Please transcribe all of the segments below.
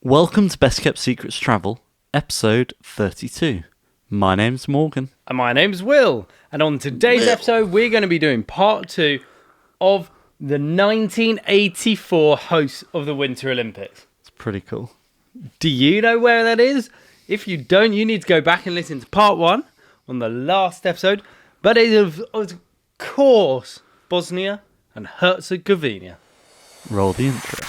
Welcome to Best Kept Secrets Travel, episode 32. My name's Morgan. And my name's Will. And on today's episode, we're going to be doing part 2 of the 1984 hosts of the Winter Olympics. It's pretty cool. Do you know where that is? If you don't, you need to go back and listen to part 1 on the last episode. But it is, of course, Bosnia and Herzegovina. Roll the intro.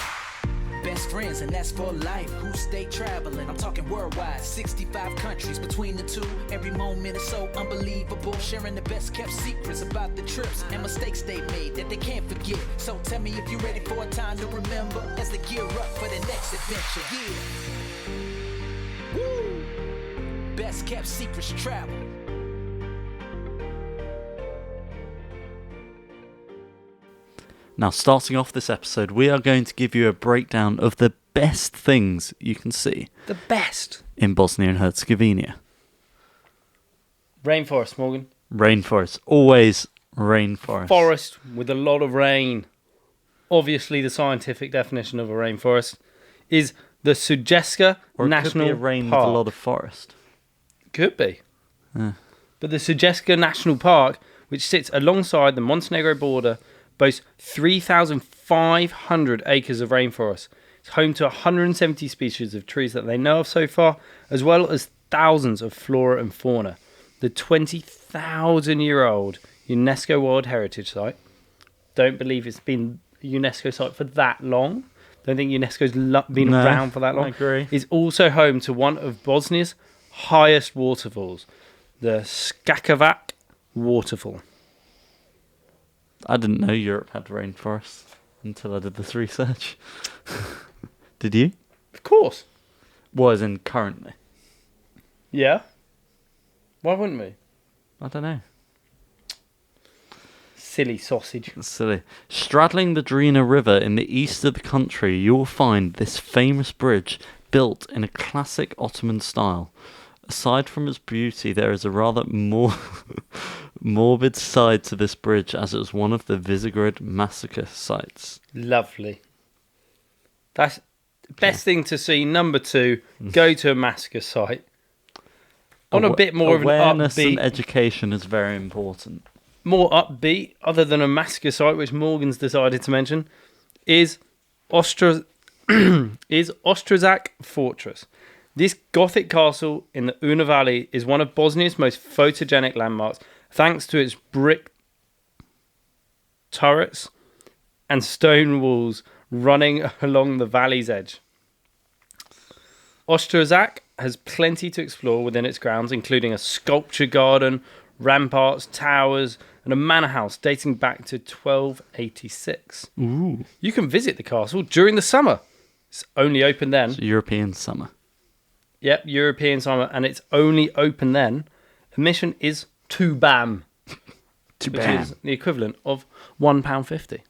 Best friends, and that's for life. Who stay traveling? I'm talking worldwide. 65 countries between the two. Every moment is so unbelievable. Sharing the best kept secrets about the trips and mistakes they made that they can't forget. So tell me if you're ready for a time to remember as they gear up for the next adventure. Yeah. Woo! Best kept secrets travel. Now, starting off this episode, we are going to give you a breakdown of the best things you can see The best. in Bosnia and Herzegovina. Rainforest, Morgan. Rainforest. Always rainforest. Forest with a lot of rain. Obviously, the scientific definition of a rainforest is the Sujeska Or it National could be a rain Park. with a lot of forest. Could be. Yeah. But the Sujeska National Park, which sits alongside the Montenegro border, boasts 3,500 acres of rainforest. It's home to 170 species of trees that they know of so far, as well as thousands of flora and fauna. The 20,000-year-old UNESCO World Heritage Site, don't believe it's been a UNESCO site for that long. Don't think UNESCO's been around for that long. I agree. Is also home to one of Bosnia's highest waterfalls, the Skakavac Waterfall. I didn't know Europe had rainforests until I did this research. Did you? Of course. Was in currently. Yeah. Why wouldn't we? I don't know. Silly sausage. That's silly. Straddling the Drina River in the east of the country, you will find this famous bridge built in a classic Ottoman style. Aside from its beauty, there is a rather more morbid side to this bridge, as it was one of the Visegrad massacre sites. Lovely. That's the best thing to see. Number 2, go to a massacre site. On a bit more of an awareness and upbeat, education is very important. more upbeat, other than a massacre site, which Morgan's decided to mention, is Ostrazak Fortress. This Gothic castle in the Una Valley is one of Bosnia's most photogenic landmarks, thanks to its brick turrets and stone walls running along the valley's edge. Ostrazak has plenty to explore within its grounds, including a sculpture garden, ramparts, towers, and a manor house dating back to 1286. Ooh. You can visit the castle during the summer. It's only open then. It's European summer. Yep, European summer, and it's only open then. Admission is 2 BAM, which is the equivalent of £1.50.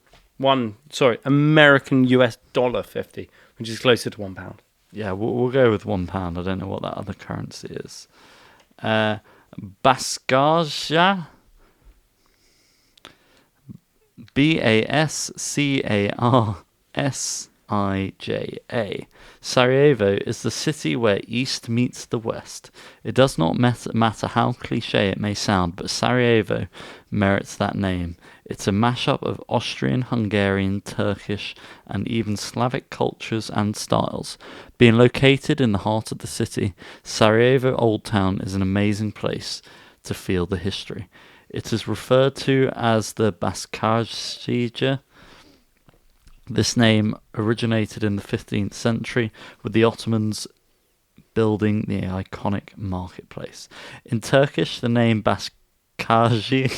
American US dollar 50, which is closer to £1. Yeah, we'll go with £1. I don't know what that other currency is. Baskarja. Bascarcija. Sarajevo is the city where East meets the West. It does not matter how cliché it may sound, but Sarajevo merits that name. It's a mashup of Austrian, Hungarian, Turkish, and even Slavic cultures and styles. Being located in the heart of the city, Sarajevo Old Town is an amazing place to feel the history. It is referred to as the Baskarcija. This name originated in the 15th century with the Ottomans building the iconic marketplace. In Turkish, the name Baskarcija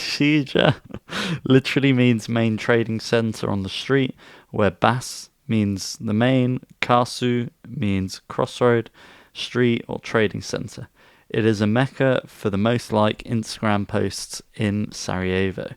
literally means main trading center on the street, where Bas means the main, Karsu means crossroad, street or trading center. It is a mecca for the most Instagram posts in Sarajevo.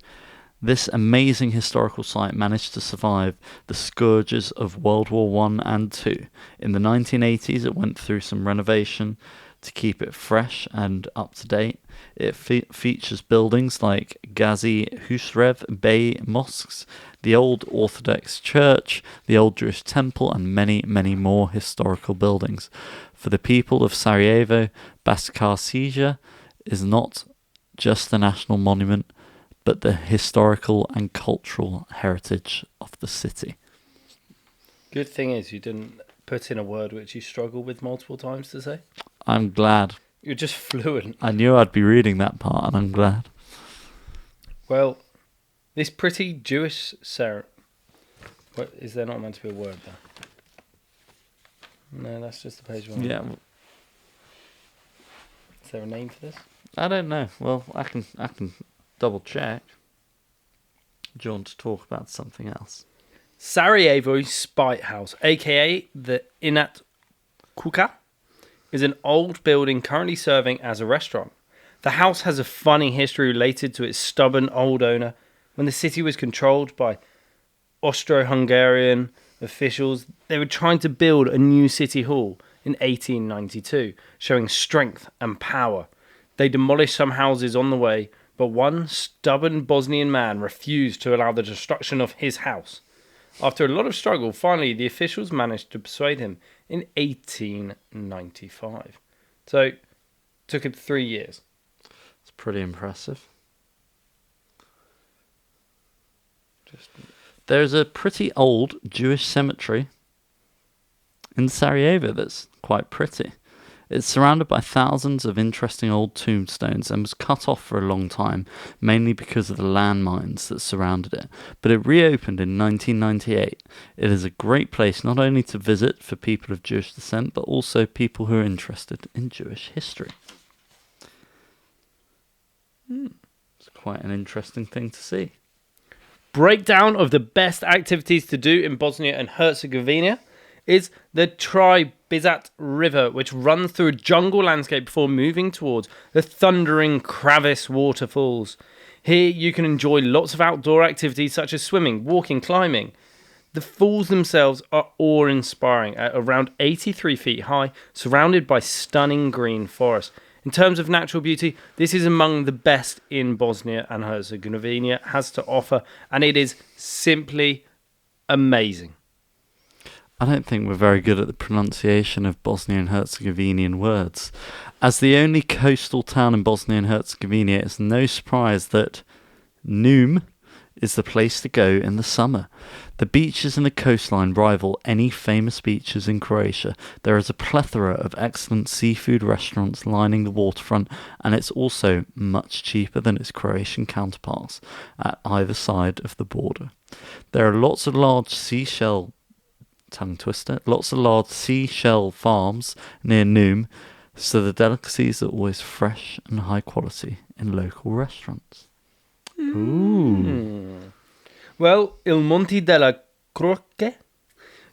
This amazing historical site managed to survive the scourges of World War One and Two. In the 1980s, it went through some renovation to keep it fresh and up to date. It features buildings like Gazi Husrev Bey mosques, the old Orthodox church, the old Jewish temple, and many, many more historical buildings. For the people of Sarajevo, Baskarcija is not just a national monument, but the historical and cultural heritage of the city. Good thing is you didn't put in a word which you struggle with multiple times to say. I'm glad. You're just fluent. I knew I'd be reading that part, and I'm glad. Well, this pretty Jewish What, is there not meant to be a word there? No, that's just the page one. Yeah. Is there a name for this? I don't know. Well, I can double check. Do you want to talk about something else? Sarajevo Spite House, aka the Inat Kuka, is an old building currently serving as a restaurant. The house has a funny history related to its stubborn old owner. When the city was controlled by Austro-Hungarian officials, they were trying to build a new city hall in 1892, showing strength and power. They demolished some houses on the way, but one stubborn Bosnian man refused to allow the destruction of his house. After a lot of struggle, finally the officials managed to persuade him in 1895. So, it took him 3 years. It's pretty impressive. There's a pretty old Jewish cemetery in Sarajevo that's quite pretty. It's surrounded by thousands of interesting old tombstones and was cut off for a long time, mainly because of the landmines that surrounded it. But it reopened in 1998. It is a great place not only to visit for people of Jewish descent, but also people who are interested in Jewish history. It's quite an interesting thing to see. Breakdown of the best activities to do in Bosnia and Herzegovina is the Tribizat River, which runs through a jungle landscape before moving towards the thundering Kravis waterfalls. Here you can enjoy lots of outdoor activities such as swimming, walking, climbing. The falls themselves are awe-inspiring at around 83 feet high, surrounded by stunning green forest. In terms of natural beauty, this is among the best in Bosnia and Herzegovina has to offer, and it is simply amazing. I don't think we're very good at the pronunciation of Bosnian and Herzegovinian words. As the only coastal town in Bosnia and Herzegovina, it's no surprise that Num is the place to go in the summer. The beaches and the coastline rival any famous beaches in Croatia. There is a plethora of excellent seafood restaurants lining the waterfront, and it's also much cheaper than its Croatian counterparts at either side of the border. There are lots of large seashell farms near Num, so the delicacies are always fresh and high quality in local restaurants. Ooh. Well, Il Monte della Croce.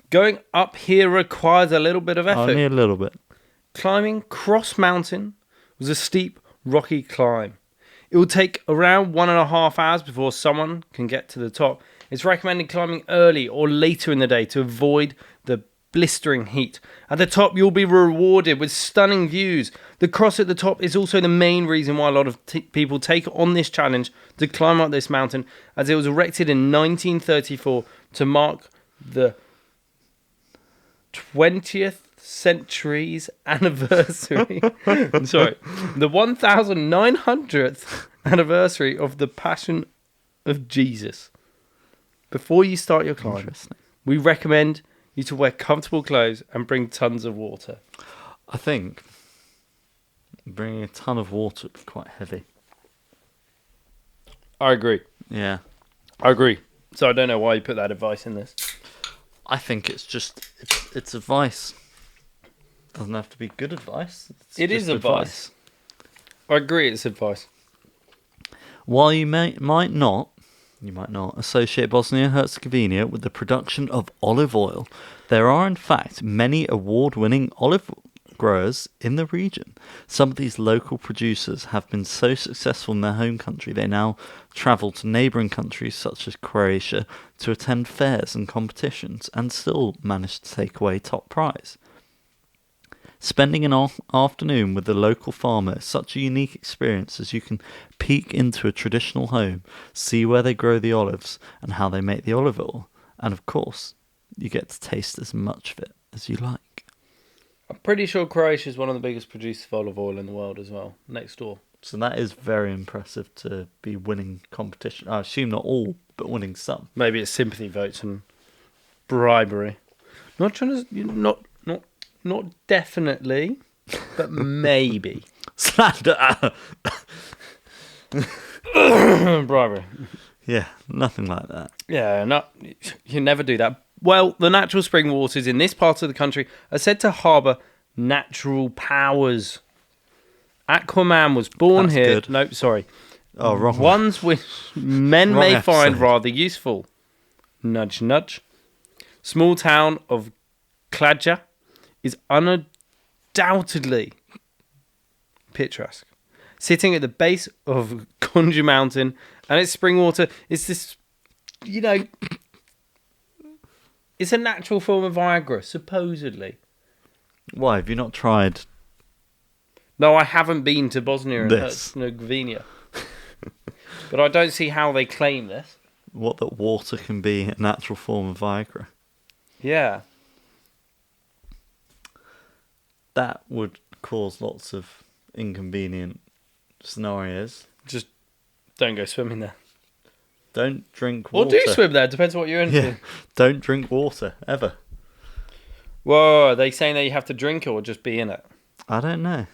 Going up here requires a little bit of effort. Only a little bit. Climbing Cross Mountain was a steep, rocky climb. It will take around 1.5 hours before someone can get to the top. It's recommended climbing early or later in the day to avoid the blistering heat. At the top, you'll be rewarded with stunning views. The cross at the top is also the main reason why a lot of people take on this challenge to climb up this mountain, as it was erected in 1934 to mark the 20th century's anniversary. The 1900th anniversary of the Passion of Jesus. Before you start your climb, we recommend you to wear comfortable clothes and bring tons of water. I think bringing a ton of water would be quite heavy. I agree. Yeah. I agree. So I don't know why you put that advice in this. I think it's advice. Doesn't have to be good advice. It is advice. I agree, it's advice. While you might not associate Bosnia and Herzegovina with the production of olive oil, there are in fact many award-winning olive growers in the region. Some of these local producers have been so successful in their home country they now travel to neighbouring countries such as Croatia to attend fairs and competitions and still manage to take away top prize. Spending an afternoon with the local farmer is such a unique experience as you can peek into a traditional home, see where they grow the olives and how they make the olive oil, and of course, you get to taste as much of it as you like. I'm pretty sure Croatia is one of the biggest producers of olive oil in the world as well, next door. So that is very impressive to be winning competition. I assume not all, but winning some. Maybe it's sympathy votes and bribery. Not trying to... Not definitely, but maybe. Slander! Bribery. Yeah, nothing like that. Yeah, no, you never do that. Well, the natural spring waters in this part of the country are said to harbour natural powers. Aquaman was born That's here. good. No, sorry. Oh, wrong. Ones which men Wrong may find episode. rather useful. Nudge, nudge. Small town of Kladja is undoubtedly picturesque. Sitting at the base of Konja Mountain, and its spring water is this, it's a natural form of Viagra, supposedly. Why, have you not tried No, I haven't been to Bosnia and This. Herzegovina. But I don't see how they claim this. what that water can be a natural form of Viagra? Yeah. That would cause lots of inconvenient scenarios. Just don't go swimming there. Don't drink Or water. do swim there, depends what you're into. Yeah, don't drink water, ever. Whoa, are they saying that you have to drink it or just be in it? I don't know.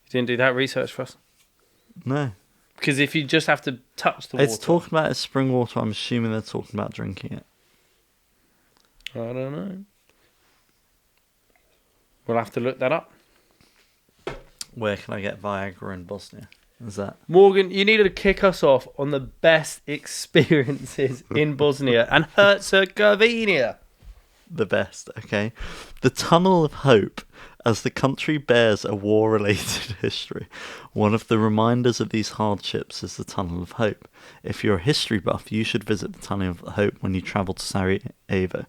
You didn't do that research for us? No. Because if you just have to touch the water... It's talking about it's spring water. I'm assuming they're talking about drinking it. I don't know. We'll have to look that up. Where can I get Viagra in Bosnia? Is that... Morgan, you needed to kick us off on the best experiences in Bosnia and Herzegovina. the best, okay? The Tunnel of Hope, as the country bears a war-related history. One of the reminders of these hardships is the Tunnel of Hope. If you're a history buff, you should visit the Tunnel of Hope when you travel to Sarajevo.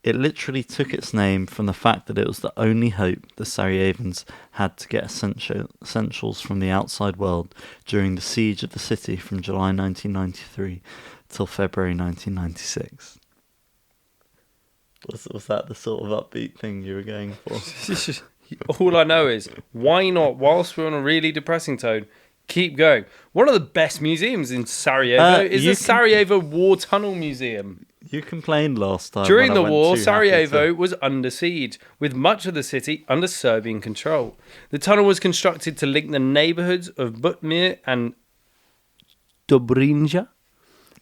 It literally took its name from the fact that it was the only hope the Sarajevans had to get essentials from the outside world during the siege of the city from July 1993 till February 1996. Was that the sort of upbeat thing you were going for? All I know is, why not, whilst we're on a really depressing tone, keep going. One of the best museums in Sarajevo is the Sarajevo War Tunnel Museum. You complained last time. During when I the went war, too Sarajevo happy was under siege, with much of the city under Serbian control. The tunnel was constructed to link the neighbourhoods of Butmir and Dobrinja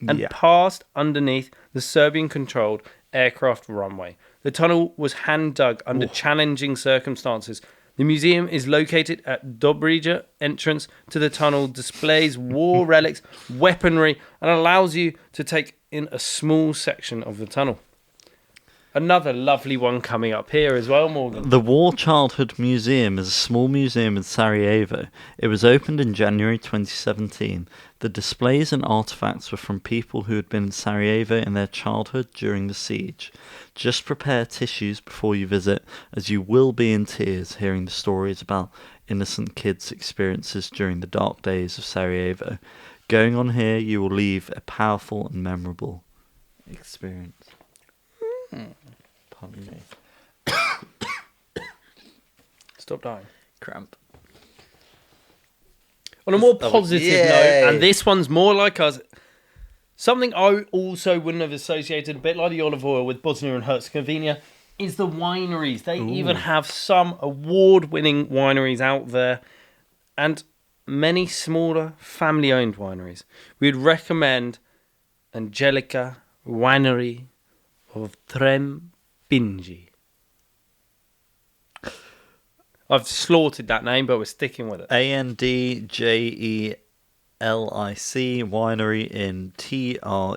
and Yeah. passed underneath the Serbian-controlled aircraft runway. The tunnel was hand-dug under challenging circumstances. The museum is located at Dobrija. Entrance to the tunnel displays war relics, weaponry, and allows you to take in a small section of the tunnel. Another lovely one coming up here as well, Morgan. The War Childhood Museum is a small museum in Sarajevo. It was opened in January 2017. The displays and artifacts were from people who had been in Sarajevo in their childhood during the siege. Just prepare tissues before you visit, as you will be in tears hearing the stories about innocent kids' experiences during the dark days of Sarajevo. Going on here, you will leave a powerful and memorable experience. Pardon me. Stop dying. Cramp. On a more positive Yay. note, and this one's more like us, something I also wouldn't have associated, a bit like the olive oil with Bosnia and Herzegovina, is the wineries. They even have some award-winning wineries out there, and many smaller family-owned wineries. We'd recommend Angelica Winery of Trempinji. I've slaughtered that name, but we're sticking with it. ANDJELIC winery in TREBINJE.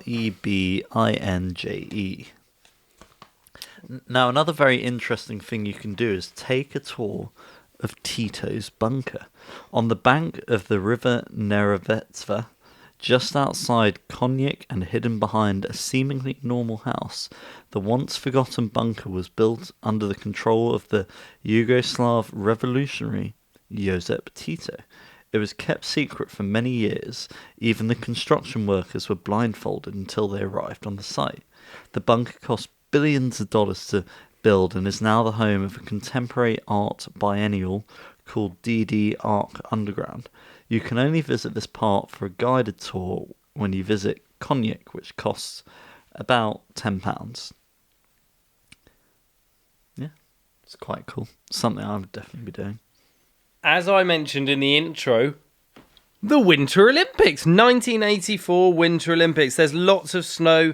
Now, another very interesting thing you can do is take a tour of Tito's bunker. On the bank of the river Neretva, just outside Konjic and hidden behind a seemingly normal house, the once-forgotten bunker was built under the control of the Yugoslav revolutionary Josip Tito. It was kept secret for many years. Even the construction workers were blindfolded until they arrived on the site. The bunker cost billions of dollars to build and is now the home of a contemporary art biennial called DD Arc Underground. You can only visit this part for a guided tour when you visit Konjic, which costs about £10. Yeah, it's quite cool. Something I would definitely be doing. As I mentioned in the intro, the Winter Olympics, 1984 Winter Olympics. There's lots of snow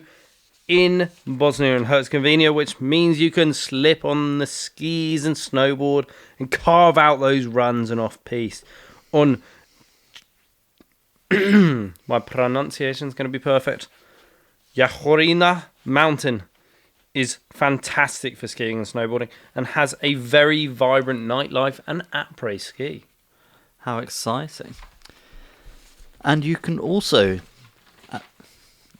in Bosnia and Herzegovina, which means you can slip on the skis and snowboard and carve out those runs and off-piste on... My pronunciation's going to be perfect. Jahorina Mountain is fantastic for skiing and snowboarding and has a very vibrant nightlife and après ski. How exciting. And you can also...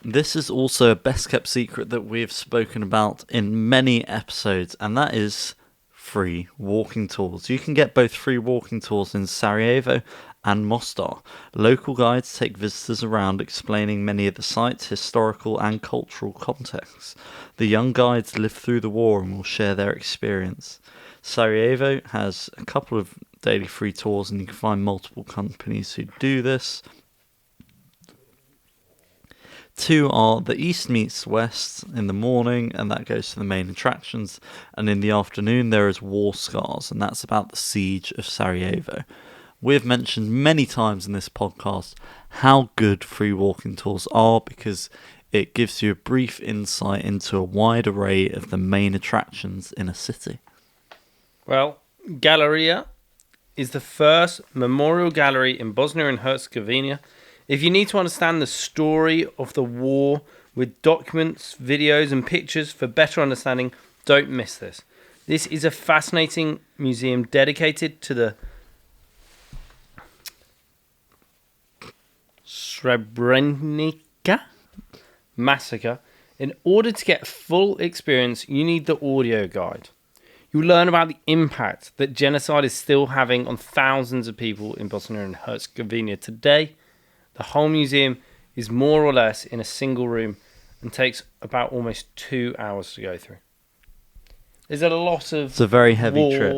this is also a best kept secret that we've spoken about in many episodes, and that is free walking tours. You can get both free walking tours in Sarajevo and Mostar. Local guides take visitors around explaining many of the sites, historical and cultural contexts. The young guides lived through the war and will share their experience. Sarajevo has a couple of daily free tours, and you can find multiple companies who do this. Two are the east meets west in the morning, and that goes to the main attractions. And in the afternoon, there is War Scars, and that's about the siege of Sarajevo. We've mentioned many times in this podcast how good free walking tours are because it gives you a brief insight into a wide array of the main attractions in a city. Well, Galleria is the first memorial gallery in Bosnia and Herzegovina. If you need to understand the story of the war with documents, videos and pictures for better understanding, don't miss this. This is a fascinating museum dedicated to the Srebrenica massacre. In order to get full experience, you need the audio guide. You'll learn about the impact that genocide is still having on thousands of people in Bosnia and Herzegovina today. The whole museum is more or less in a single room and takes about almost 2 hours to go through. There's a lot of... It's a very heavy trip.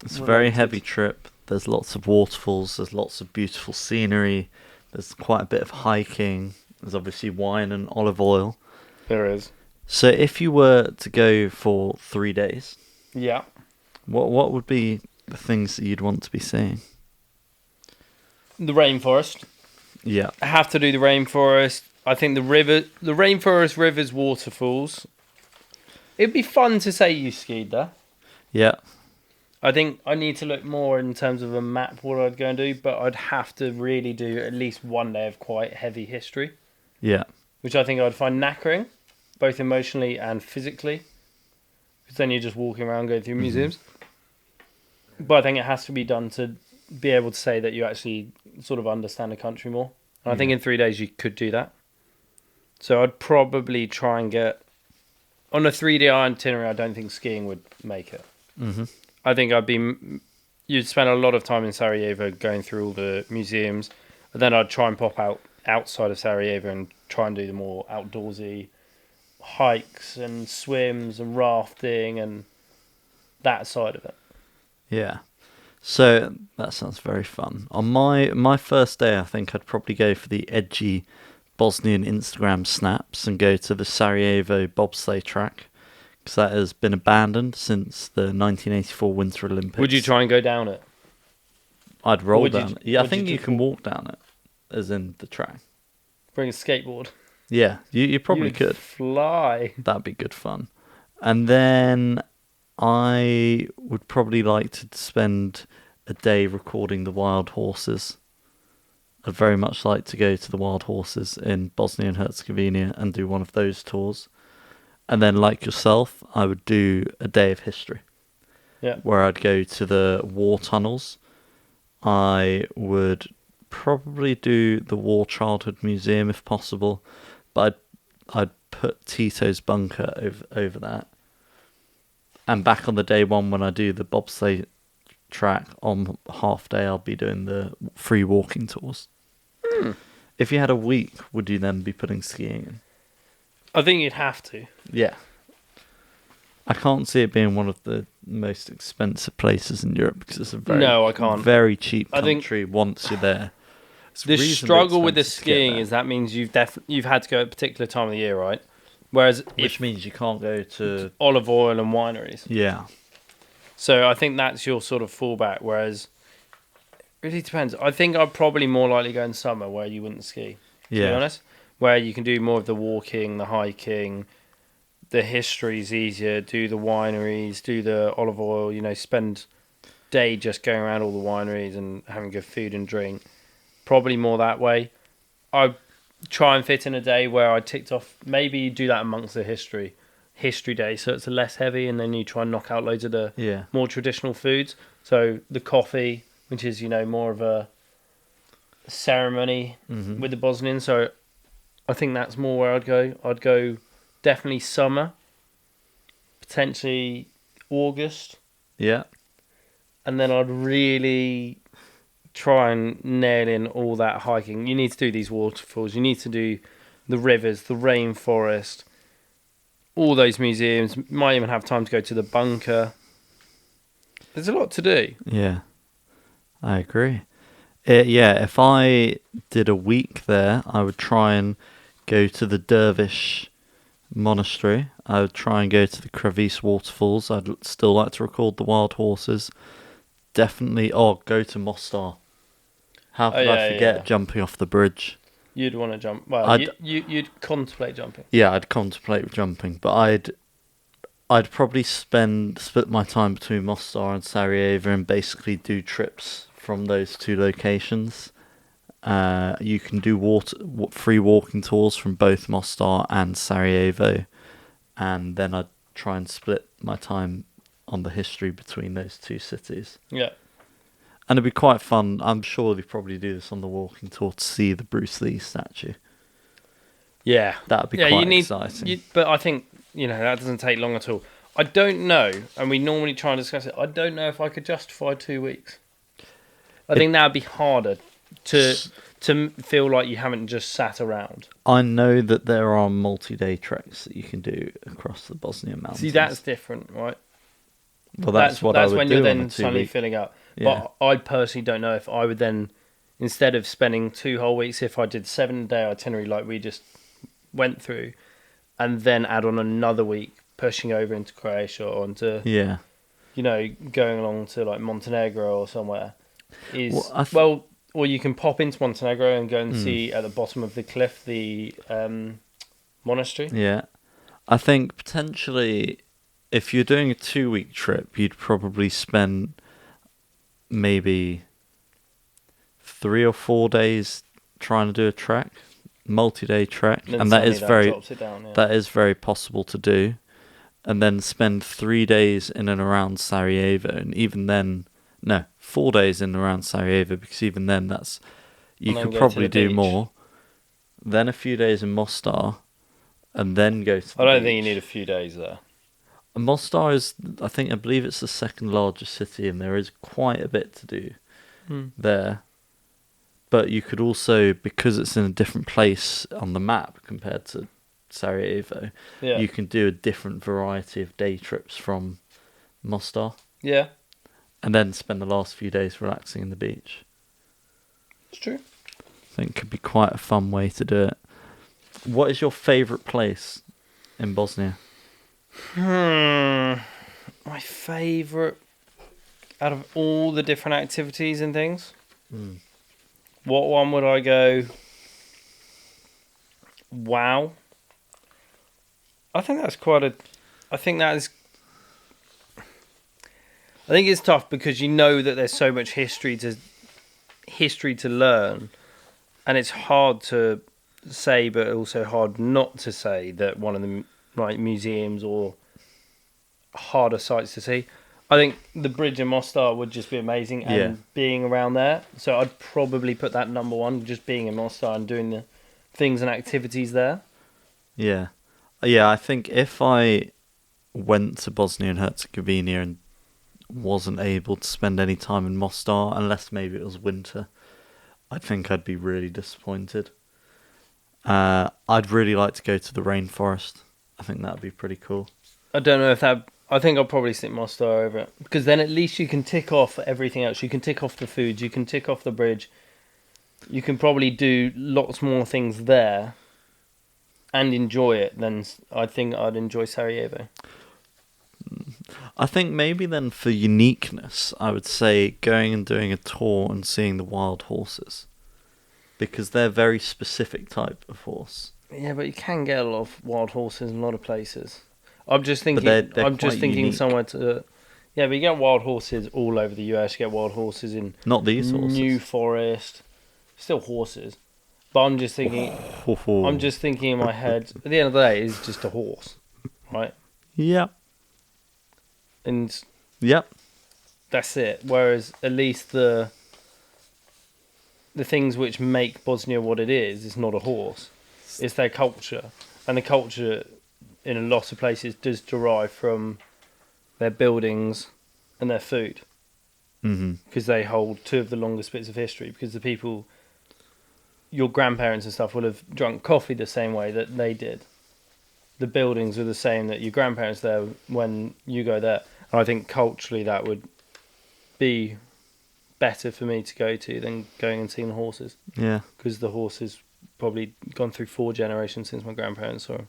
It's a very heavy trip. There's lots of waterfalls. There's lots of beautiful scenery. There's quite a bit of hiking. There's obviously wine and olive oil. There is. So if you were to go for 3 days... Yeah. What would be the things that you'd want to be seeing? The rainforest. Yeah. I have to do the rainforest. I think the rainforest, rivers, waterfalls. It'd be fun to say you skied there. Yeah. I think I need to look more in terms of a map what I'd go and do, but I'd have to really do at least one day of quite heavy history. Yeah. Which I think I'd find knackering, both emotionally and physically. Because then you're just walking around going through museums. But I think it has to be done to be able to say that you actually sort of understand a country more. And I think in 3 days you could do that. So I'd probably try and get... On a 3-day itinerary, I don't think skiing would make it. Mm-hmm. I think you'd spend a lot of time in Sarajevo going through all the museums. And then I'd try and pop out outside of Sarajevo and try and do the more outdoorsy hikes and swims and rafting and that side of it. Yeah. So that sounds very fun. On my first day, I think I'd probably go for the edgy Bosnian Instagram snaps and go to the Sarajevo bobsleigh track because that has been abandoned since the 1984 Winter Olympics. Would you try and go down it? I'd roll down it. Yeah, I think you can walk down it, as in the track. Bring a skateboard. Yeah, you probably could. Fly. That'd be good fun. And then I would probably like to spend a day recording the wild horses. I'd very much like to go to the wild horses in Bosnia and Herzegovina and do one of those tours. And then, like yourself, I would do a day of history. Yeah. Where I'd go to the war tunnels. I would probably do the War Childhood Museum if possible, but I'd put Tito's bunker over that. And back on the day one when I do the bobsleigh track on half day, I'll be doing the free walking tours. If you had a week, would you then be putting skiing in? I think you'd have to. Yeah. I can't see it being one of the most expensive places in Europe because it's a No, I can't. very cheap I think country once you're there. It's The reasonably struggle with the expensive to get skiing there, is that means you've had to go at a particular time of the year, right? Whereas which if means you can't go to olive oil and wineries. yeah. So I think that's your sort of fallback. Whereas it really depends. I think I'd probably more likely go in summer where you wouldn't ski. To be honest, where you can do more of the walking, the hiking, the history's easier. Do the wineries, do the olive oil. Spend day just going around all the wineries and having good food and drink. Probably more that way. I try and fit in a day where I ticked off. Maybe you do that amongst the history day, so it's less heavy, and then you try and knock out loads of the more traditional foods. So the coffee, which is more of a ceremony with the Bosnians. So I think that's more where I'd go. I'd go definitely summer, potentially August. Yeah. And then I'd really try and nail in all that hiking. You need to do these waterfalls. You need to do the rivers, the rainforest, all those museums. Might even have time to go to the bunker. There's a lot to do. Yeah. I agree. If I did a week there, I would try and go to the Dervish monastery. I would try and go to the Kravis waterfalls. I'd still like to record the wild horses. Definitely, go to Mostar. How could I forget jumping off the bridge? You'd want to jump. Well, you'd contemplate jumping. Yeah, I'd contemplate jumping, but I'd probably split my time between Mostar and Sarajevo and basically do trips from those two locations. You can do free walking tours from both Mostar and Sarajevo, and then I'd try and split my time on the history between those two cities. Yeah. And it'd be quite fun. I'm sure they probably do this on the walking tour to see the Bruce Lee statue. Yeah. That'd be quite exciting. But I think, that doesn't take long at all. I don't know, and we normally try and discuss it, I don't know if I could justify 2 weeks. I think that would be harder to feel like you haven't just sat around. I know that there are multi-day treks that you can do across the Bosnian mountains. See, that's different, right? Well, that's what I would do. That's when you're then suddenly filling up. Yeah. But I personally don't know if I would then, instead of spending 2 whole weeks, if I did 7-day itinerary like we just went through, and then add on another week pushing over into Croatia or into, going along to like Montenegro or somewhere, or you can pop into Montenegro and go and see at the bottom of the cliff the monastery. Yeah. I think potentially if you're doing a 2-week trip, you'd probably spend maybe 3 or 4 days trying to do a trek, multi-day trek, and that is very possible to do. And then spend 3 days in and around Sarajevo, and even then, 4 days in and around Sarajevo, because even then you could probably do more. Then a few days in Mostar, and then go to the I don't beach. think you need a few days there. Mostar is, I believe it's the second largest city, and there is quite a bit to do there. But you could also, because it's in a different place on the map compared to Sarajevo, you can do a different variety of day trips from Mostar. Yeah. And then spend the last few days relaxing in the beach. It's true. I think it could be quite a fun way to do it. What is your favourite place in Bosnia? My favourite out of all the different activities and things? What one would I go? Wow. I think that's I think it's tough because that there's so much history to learn, and it's hard to say, but also hard not to say that one of the like museums or harder sites to see. I think the bridge in Mostar would just be amazing, and being around there. So I'd probably put that number one, just being in Mostar and doing the things and activities there. Yeah. Yeah, I think if I went to Bosnia and Herzegovina and wasn't able to spend any time in Mostar, unless maybe it was winter, I think I'd be really disappointed. I'd really like to go to the rainforest. I think that'd be pretty cool. I don't know if that... I think I'll probably stick Mostar over it. Because then at least you can tick off everything else. You can tick off the foods. You can tick off the bridge. You can probably do lots more things there and enjoy it than I think I'd enjoy Sarajevo. I think maybe then for uniqueness, I would say going and doing a tour and seeing the wild horses. Because they're very specific type of horse. Yeah, but you can get a lot of wild horses in a lot of places. I'm just thinking. They're I'm just quite thinking unique. somewhere to. Yeah, but you get wild horses all over the US. You get wild horses in Not these horses. New Forest. Still horses, but I'm just thinking. I'm just thinking in my head. At the end of the day, it's just a horse, right? Yep. And Yep. that's it. Whereas at least the things which make Bosnia what it is not a horse. It's their culture, and the culture in a lot of places does derive from their buildings and their food, because they hold two of the longest bits of history. Because the people, your grandparents and stuff, will have drunk coffee the same way that they did. The buildings are the same that your grandparents there when you go there. And I think culturally that would be better for me to go to than going and seeing the horses. Yeah. Because the horses probably gone through 4 generations since my grandparents saw them.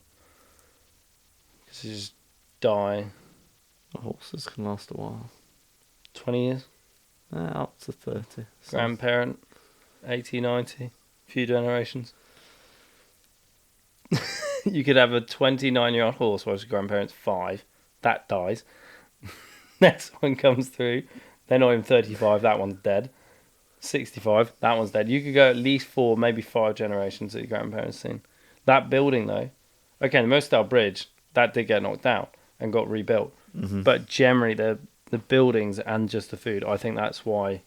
Because they just die. The horses can last a while. 20 years. Up to 30. So. Grandparent, 80, 90. Few generations. You could have a 29-year-old horse whilst your grandparent's 5. That dies. Next one comes through. They're not even 35. That one's dead. 65. That one's dead. You could go at least 4, maybe 5 generations that your grandparents seen. That building, though. Okay, the Mostar Bridge, that did get knocked down and got rebuilt. But generally, the buildings and just the food, I think that's why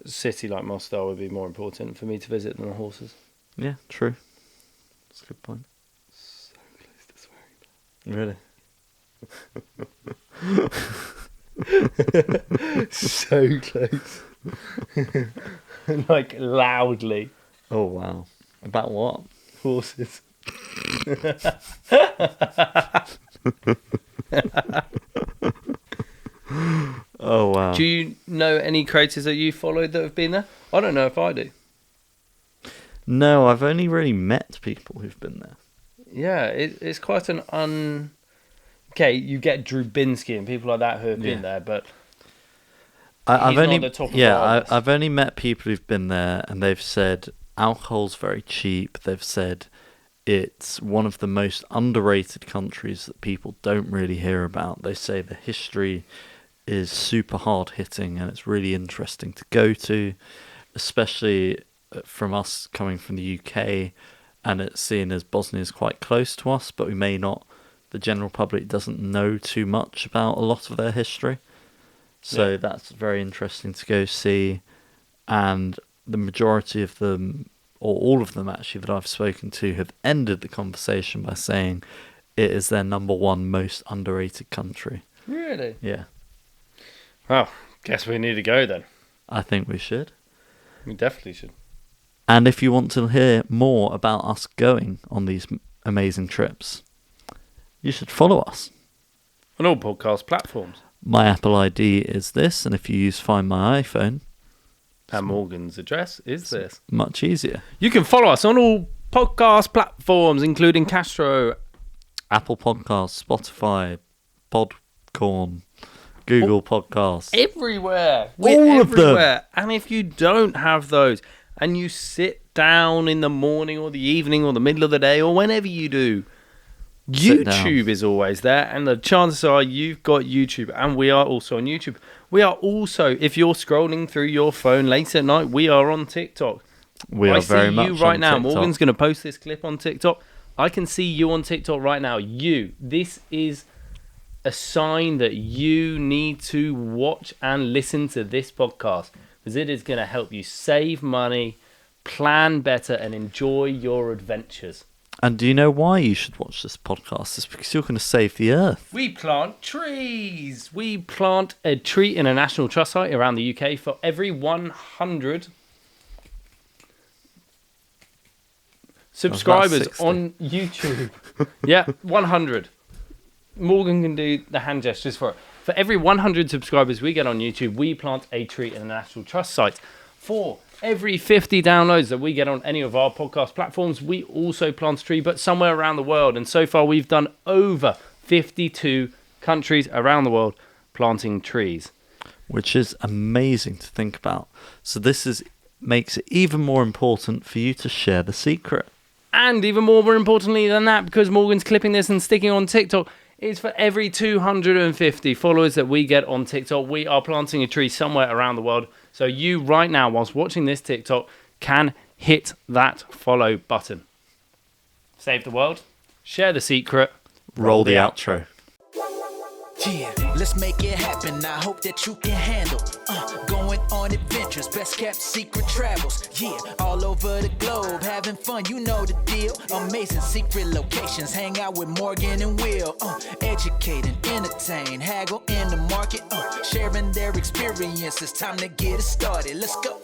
a city like Mostar would be more important for me to visit than the horses. Yeah, true. That's a good point. So close to Really? so close. Like, loudly. Oh, wow. About what? Horses. Oh, wow. Do you know any creators that you followed that have been there? I don't know if I do. No, I've only really met people who've been there. Yeah, it's quite an Okay, you get Drubinski and people like that who have been there, but I've not only at the top of our list. I've only met people who've been there, and they've said alcohol's very cheap. They've said it's one of the most underrated countries that people don't really hear about. They say the history is super hard hitting, and it's really interesting to go to, especially from us coming from the UK, and it's seen as Bosnia is quite close to us, but we may not. The general public doesn't know too much about a lot of their history. So that's very interesting to go see. And the majority of them, or all of them actually, that I've spoken to have ended the conversation by saying it is their number one most underrated country. Really? Yeah. Well, guess we need to go then. I think we should. We definitely should. And if you want to hear more about us going on these amazing trips, you should follow us. On all podcast platforms. My Apple ID is this, and if you use Find My iPhone, And Morgan's address is this. much easier. You can follow us on all podcast platforms, including Castro. Apple Podcasts, Spotify, Podcorn, Google Podcasts. Everywhere. All of them. everywhere. And if you don't have those, and you sit down in the morning or the evening or the middle of the day or whenever you do, Sit down. YouTube is always there, and the chances are you've got YouTube, and we are also on YouTube. We are also, if you're scrolling through your phone late at night, we are on TikTok. We are very much you right on now. TikTok. Morgan's going to post this clip on TikTok. I can see you on TikTok right now. This is a sign that you need to watch and listen to this podcast, because it is going to help you save money, plan better, and enjoy your adventures. And do you know why you should watch this podcast? It's because you're going to save the earth. We plant trees. We plant a tree in a national trust site around the UK for every 100 subscribers on YouTube. Yeah, 100. Morgan can do the hand gestures for it. For every 100 subscribers we get on YouTube, we plant a tree in a national trust site. For every 50 downloads that we get on any of our podcast platforms, we also plant a tree, but somewhere around the world. And so far, we've done over 52 countries around the world planting trees. Which is amazing to think about. So makes it even more important for you to share the secret. And even more importantly than that, because Morgan's clipping this and sticking on TikTok, is for every 250 followers that we get on TikTok, we are planting a tree somewhere around the world. So you right now, whilst watching this TikTok, can hit that follow button. Save the world, share the secret, roll the outro. Yeah, let's make it happen. I hope that you can handle going on adventures, best kept secret travels. Yeah, all over the globe, having fun, you know the deal. Amazing secret locations, hang out with Morgan and Will. Educate and entertain, haggle in the market, sharing their experiences. Time to get it started. Let's go.